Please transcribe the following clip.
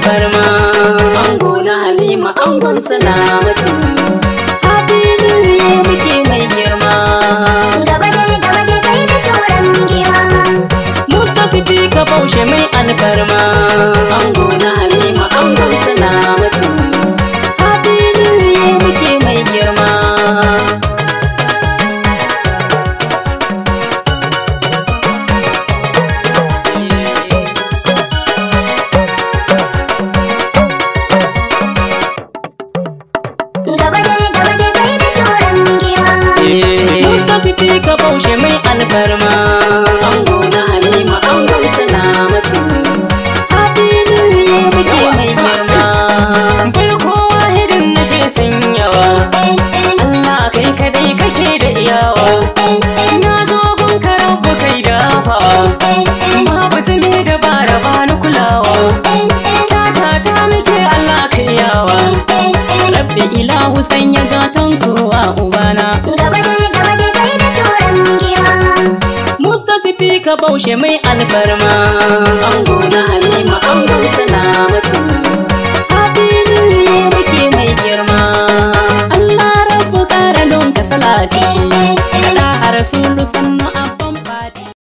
alfarma. Ango na Halima angon Salamatu, happy new year muke mai girma. Gaba dai kai da turan giwa. Mustasifi ka baushe mai alfarma. Ango na Halima angon Salamatu, happy new year muke mai girma. Gaba dai kai da turan giwa. Mustasifi ka baushe mai alfarma. Ango na Halima angon Salamatu, happy new year muke mai girma. Farko wahidin nake sanyawa, Allah kai kadai kake da iyawa. Na zo gun ka rabu kai dafa, babu zame da bara bani kulawa. Ta muke Allah kai yawa, rabbi ilahu sanya gatan kowa ubana. Gaba dai kai da turan giwa. Mustasifi ka baushe mai alfarma. Ango na